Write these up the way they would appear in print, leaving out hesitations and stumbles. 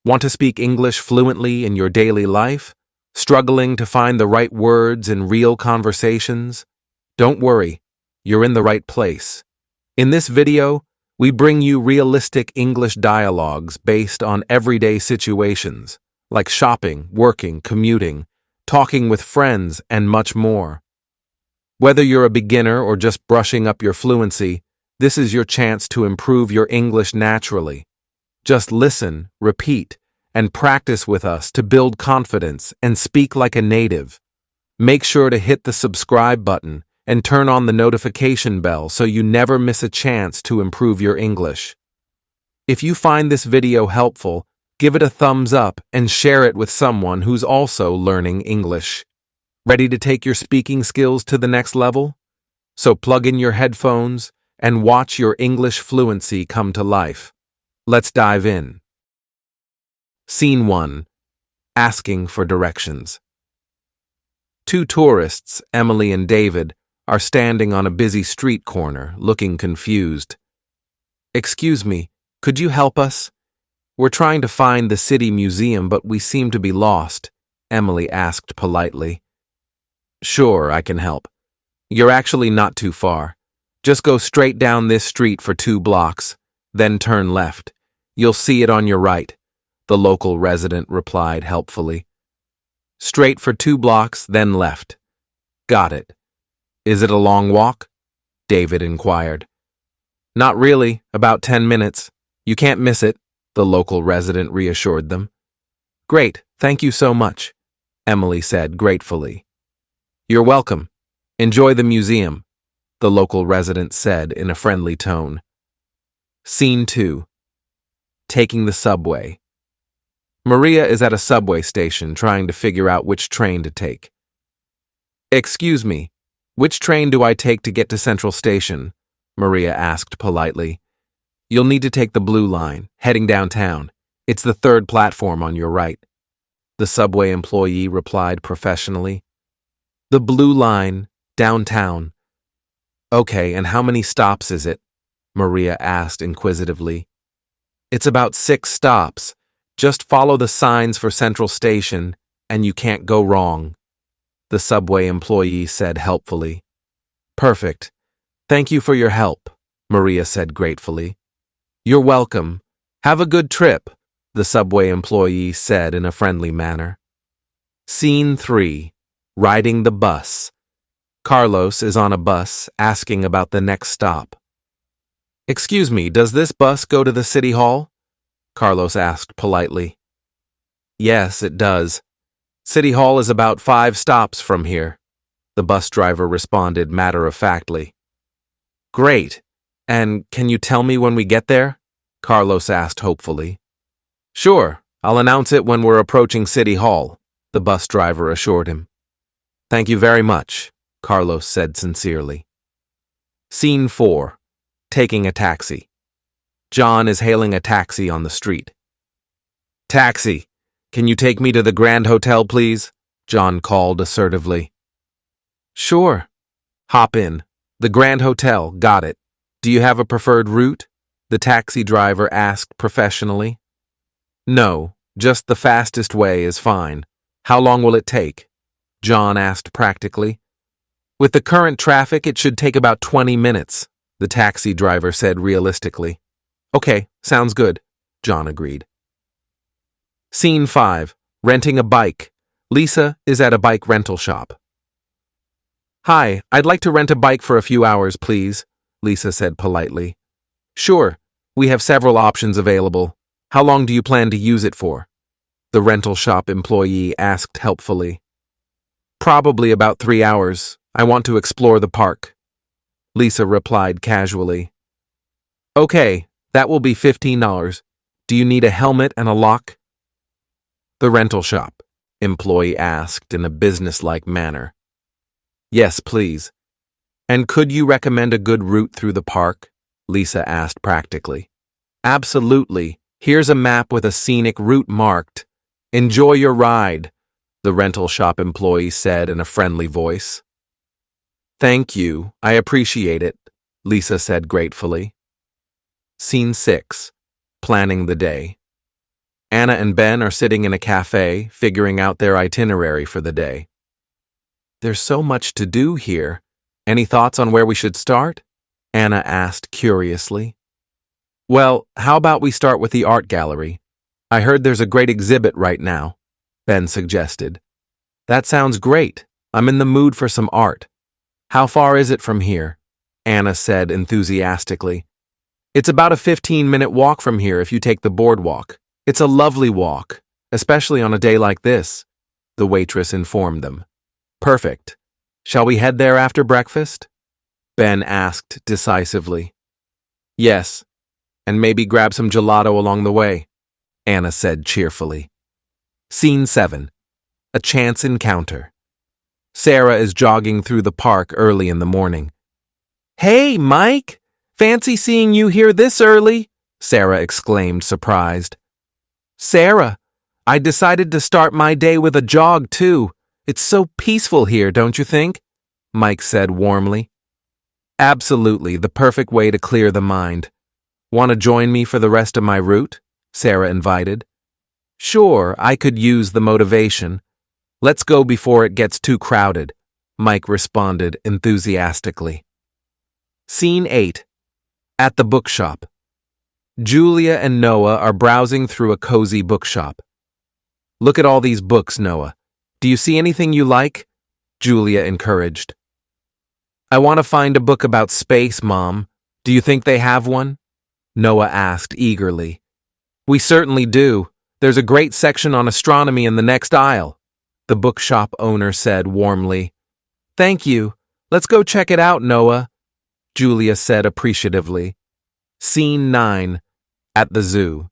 Want to speak English fluently in your daily life? Struggling to find the right words in real conversations? Don't worry, you're in the right place. In this video, we bring you realistic English dialogues based on everyday situations, like shopping, working, commuting, talking with friends, and much more. Whether you're a beginner or just brushing up your fluency, this is your chance to improve your English naturally. Just listen, repeat, and practice with us to build confidence and speak like a native. Make sure to hit the subscribe button and turn on the notification bell so you never miss a chance to improve your English. If you find this video helpful, give it a thumbs up and share it with someone who's also learning English. Ready to take your speaking skills to the next level? So plug in your headphones and watch your English fluency come to life. Let's dive in. Scene 1. Asking for directions. Two tourists, Emily and David, are standing on a busy street corner, looking confused. "Excuse me, could you help us? We're trying to find the city museum, but we seem to be lost," Emily asked politely. "Sure, I can help. You're actually not too far. Just go straight down this street for 2 blocks, then turn left. You'll see it on your right," the local resident replied helpfully. "Straight for 2 blocks, then left. Got it. Is it a long walk?" David inquired. "Not really, about 10 minutes. You can't miss it," the local resident reassured them. "Great, thank you so much," Emily said gratefully. "You're welcome. Enjoy the museum," the local resident said in a friendly tone. Scene 2. Taking the subway. Maria is at a subway station trying to figure out which train to take. "Excuse me, which train do I take to get to Central Station?" Maria asked politely. "You'll need to take the blue line, heading downtown. It's the 3rd platform on your right," the subway employee replied professionally. "The blue line, downtown. Okay, and how many stops is it?" Maria asked inquisitively. "It's about 6 stops. Just follow the signs for Central Station, and you can't go wrong," the subway employee said helpfully. "Perfect. Thank you for your help," Maria said gratefully. "You're welcome. Have a good trip," the subway employee said in a friendly manner. Scene 3. Riding the bus. Carlos is on a bus asking about the next stop. "Excuse me, does this bus go to the city hall?" Carlos asked politely. "Yes, it does. City Hall is about 5 stops from here," the bus driver responded matter-of-factly. "Great. And can you tell me when we get there?" Carlos asked hopefully. "Sure, I'll announce it when we're approaching City Hall," the bus driver assured him. "Thank you very much," Carlos said sincerely. Scene 4. Taking a taxi. John is hailing a taxi on the street. "Taxi, can you take me to the Grand Hotel, please?" John called assertively. "Sure. Hop in. The Grand Hotel, got it. Do you have a preferred route?" the taxi driver asked professionally. "No, just the fastest way is fine. How long will it take?" John asked practically. "With the current traffic, it should take about 20 minutes, the taxi driver said realistically. "Okay, sounds good," John agreed. Scene 5. Renting a bike. Lisa is at a bike rental shop. "Hi, I'd like to rent a bike for a few hours, please," Lisa said politely. "Sure, we have several options available. How long do you plan to use it for?" the rental shop employee asked helpfully. "Probably about 3 hours. I want to explore the park," Lisa replied casually. "Okay, that will be $15. Do you need a helmet and a lock?" the rental shop employee asked in a businesslike manner. "Yes, please." "And could you recommend a good route through the park?" Lisa asked practically. "Absolutely. Here's a map with a scenic route marked. Enjoy your ride," the rental shop employee said in a friendly voice. "Thank you. I appreciate it," Lisa said gratefully. Scene 6. Planning the day. Anna and Ben are sitting in a cafe, figuring out their itinerary for the day. There's so much to do here. Any thoughts on where we should start? Anna asked curiously. Well, how about we start with the art gallery? I heard there's a great exhibit right now, Ben suggested. That sounds great. I'm in the mood for some art. How far is it from here? Anna said enthusiastically. It's about a 15-minute walk from here if you take the boardwalk. It's a lovely walk, especially on a day like this, the waitress informed them. Perfect. Shall we head there after breakfast? Ben asked decisively. Yes, and maybe grab some gelato along the way, Anna said cheerfully. Scene 7. A chance encounter. Sarah is jogging through the park early in the morning. Hey, Mike! Fancy seeing you here this early, Sarah exclaimed, surprised. Sarah, I decided to start my day with a jog, too. It's so peaceful here, don't you think? Mike said warmly. Absolutely, the perfect way to clear the mind. Want to join me for the rest of my route? Sarah invited. Sure, I could use the motivation. Let's go before it gets too crowded, Mike responded enthusiastically. Scene 8. At the bookshop. Julia and Noah are browsing through a cozy bookshop. Look at all these books, Noah. Do you see anything you like? Julia encouraged. I want to find a book about space, Mom. Do you think they have one? Noah asked eagerly. We certainly do. There's a great section on astronomy in the next aisle, the bookshop owner said warmly. Thank you. Let's go check it out, Noah, Julia said appreciatively. Scene 9. At the zoo.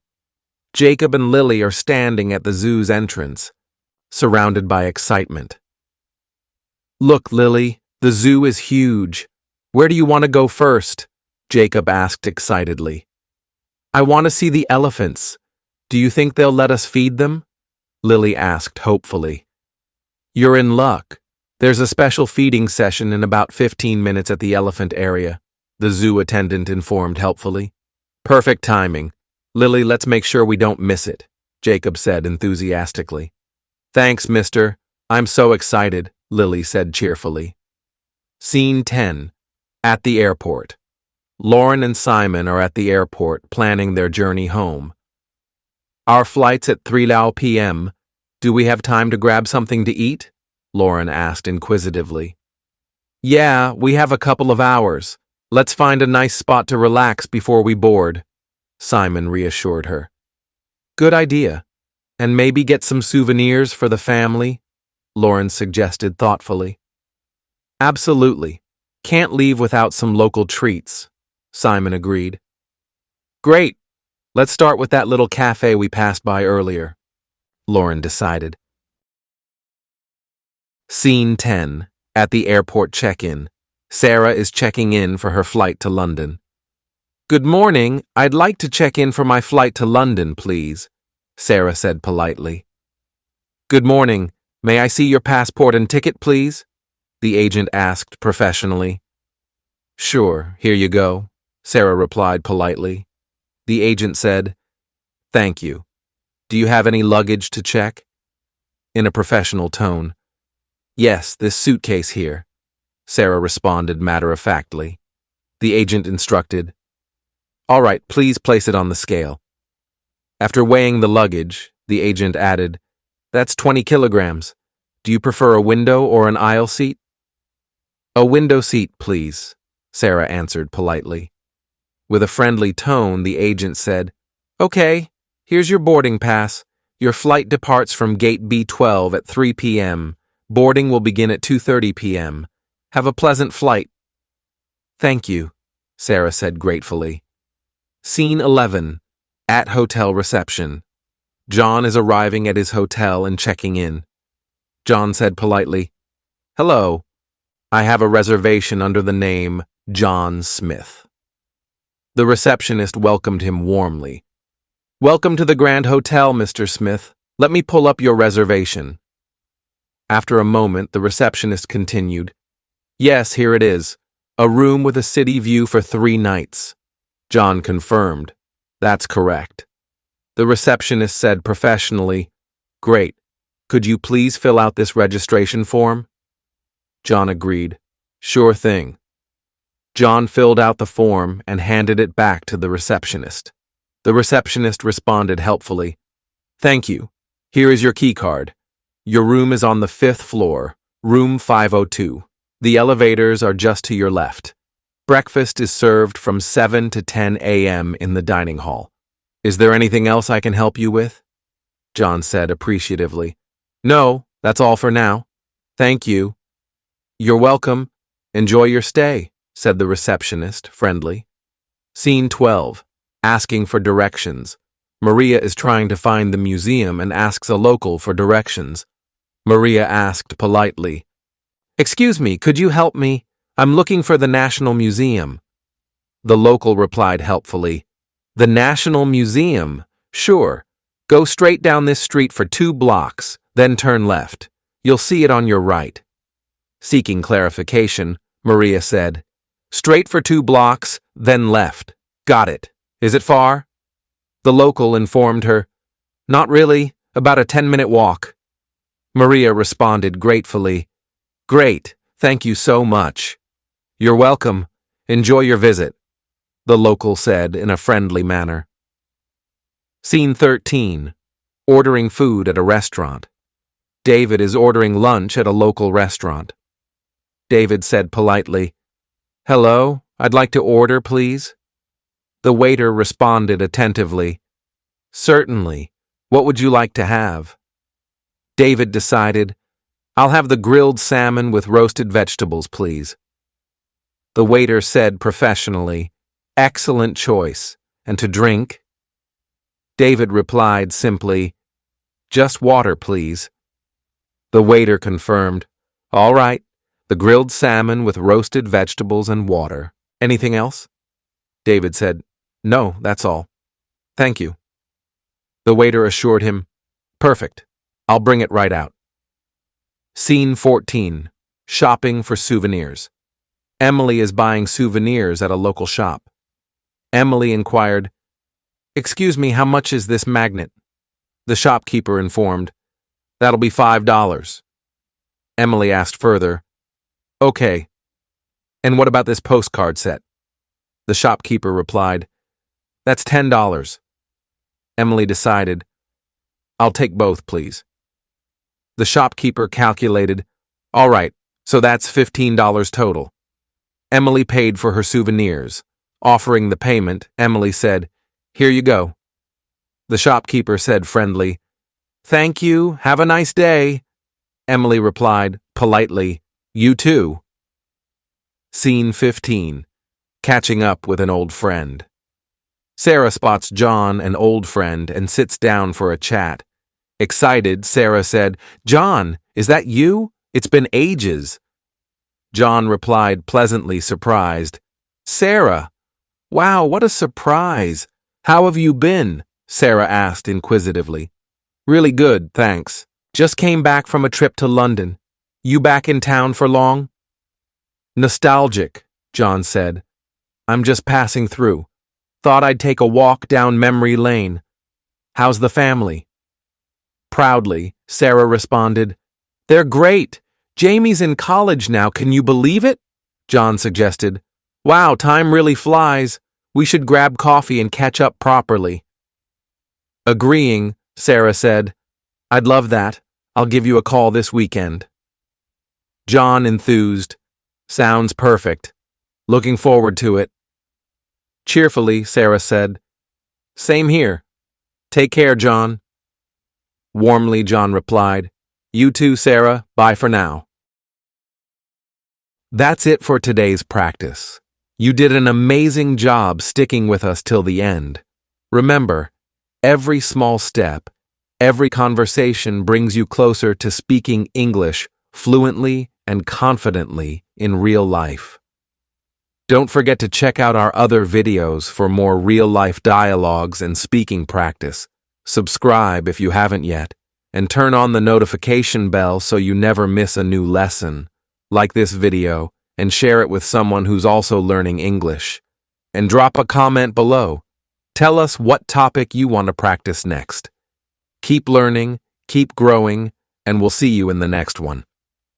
Jacob and Lily are standing at the zoo's entrance, surrounded by excitement. Look, Lily, the zoo is huge. Where do you want to go first? Jacob asked excitedly. I want to see the elephants. Do you think they'll let us feed them? Lily asked hopefully. You're in luck. There's a special feeding session in about 15 minutes at the elephant area, the zoo attendant informed helpfully. Perfect timing. Lily, let's make sure we don't miss it, Jacob said enthusiastically. Thanks, mister. I'm so excited, Lily said cheerfully. Scene 10. At the airport. Lauren and Simon are at the airport planning their journey home. Our flight's at 3 p.m. Do we have time to grab something to eat? Lauren asked inquisitively. Yeah, we have a couple of hours. Let's find a nice spot to relax before we board, Simon reassured her. Good idea. And maybe get some souvenirs for the family, Lauren suggested thoughtfully. Absolutely. Can't leave without some local treats, Simon agreed. Great. Let's start with that little cafe we passed by earlier, Lauren decided. Scene 10. At the airport check-in. Sarah is checking in for her flight to London. Good morning. I'd like to check in for my flight to London, please, Sarah said politely. Good morning. May I see your passport and ticket, please? The agent asked professionally. Sure, here you go, Sarah replied politely. The agent said, Thank you. Do you have any luggage to check? In a professional tone. Yes, this suitcase here, Sarah responded matter-of-factly. The agent instructed, All right, please place it on the scale. After weighing the luggage, the agent added, That's 20 kilograms. Do you prefer a window or an aisle seat? A window seat, please, Sarah answered politely. With a friendly tone, the agent said, Okay, here's your boarding pass. Your flight departs from gate B12 at 3 p.m. Boarding will begin at 2:30 p.m. Have a pleasant flight. Thank you, Sarah said gratefully. Scene 11. At hotel reception. John is arriving at his hotel and checking in. John said politely, Hello. I have a reservation under the name John Smith. The receptionist welcomed him warmly. Welcome to the Grand Hotel, Mr. Smith. Let me pull up your reservation. After a moment, the receptionist continued. Yes, here it is. A room with a city view for 3 nights. John confirmed. That's correct. The receptionist said professionally, "Great. Could you please fill out this registration form?" John agreed. "Sure thing." John filled out the form and handed it back to the receptionist. The receptionist responded helpfully, "Thank you. Here is your key card. Your room is on the 5th floor, room 502. The elevators are just to your left. Breakfast is served from 7 to 10 a.m. in the dining hall. Is there anything else I can help you with?" John said appreciatively. "No, that's all for now. Thank you." "You're welcome. Enjoy your stay," said the receptionist, friendly. Scene 12. Asking for directions. Maria is trying to find the museum and asks a local for directions. Maria asked politely, "Excuse me, could you help me? I'm looking for the National Museum." The local replied helpfully, "The National Museum? Sure. Go straight down this street for 2 blocks, then turn left. You'll see it on your right." Seeking clarification, Maria said, "Straight for 2 blocks, then left. Got it. Is it far?" The local informed her, "Not really, about a 10-minute walk." Maria responded gratefully, "Great, thank you so much." "You're welcome. Enjoy your visit," the local said in a friendly manner. Scene 13. Ordering food at a restaurant. David is ordering lunch at a local restaurant. David said politely, "Hello, I'd like to order, please." The waiter responded attentively, "Certainly. What would you like to have?" David decided, "I'll have the grilled salmon with roasted vegetables, please." The waiter said professionally, "Excellent choice. And to drink?" David replied simply, "Just water, please." The waiter confirmed, "All right, the grilled salmon with roasted vegetables and water. Anything else?" David said, "No, that's all. Thank you." The waiter assured him, "Perfect. I'll bring it right out." Scene 14. Shopping for souvenirs. Emily is buying souvenirs at a local shop. Emily inquired, "Excuse me, how much is this magnet?" The shopkeeper informed, "That'll be $5. Emily asked further, "Okay. And what about this postcard set?" The shopkeeper replied, "That's $10. Emily decided, "I'll take both, please." The shopkeeper calculated, "All right, so that's $15 total." Emily paid for her souvenirs. Offering the payment, Emily said, "Here you go." The shopkeeper said friendly, "Thank you, have a nice day." Emily replied, politely, "You too." Scene 15. Catching up with an old friend. Sarah spots John, an old friend, and sits down for a chat. Excited, Sarah said, "John, is that you? It's been ages." John replied, pleasantly surprised, "Sarah, wow, what a surprise. How have you been?" Sarah asked inquisitively. "Really good, thanks. Just came back from a trip to London. You back in town for long?" "Nostalgic," John said. "I'm just passing through. Thought I'd take a walk down memory lane. How's the family?" Proudly, Sarah responded, "They're great. Jamie's in college now, can you believe it?" John suggested, "Wow, time really flies. We should grab coffee and catch up properly." Agreeing, Sarah said, "I'd love that. I'll give you a call this weekend." John enthused, "Sounds perfect. Looking forward to it." Cheerfully, Sarah said, "Same here. Take care, John." Warmly, John replied, "You too, Sarah. Bye for now." That's it for today's practice. You did an amazing job sticking with us till the end. Remember, every small step, every conversation brings you closer to speaking English fluently and confidently in real life. Don't forget to check out our other videos for more real-life dialogues and speaking practice. Subscribe if you haven't yet, and turn on the notification bell so you never miss a new lesson. Like this video and share it with someone who's also learning English. And drop a comment below. Tell us what topic you want to practice next. Keep learning, keep growing, and we'll see you in the next one.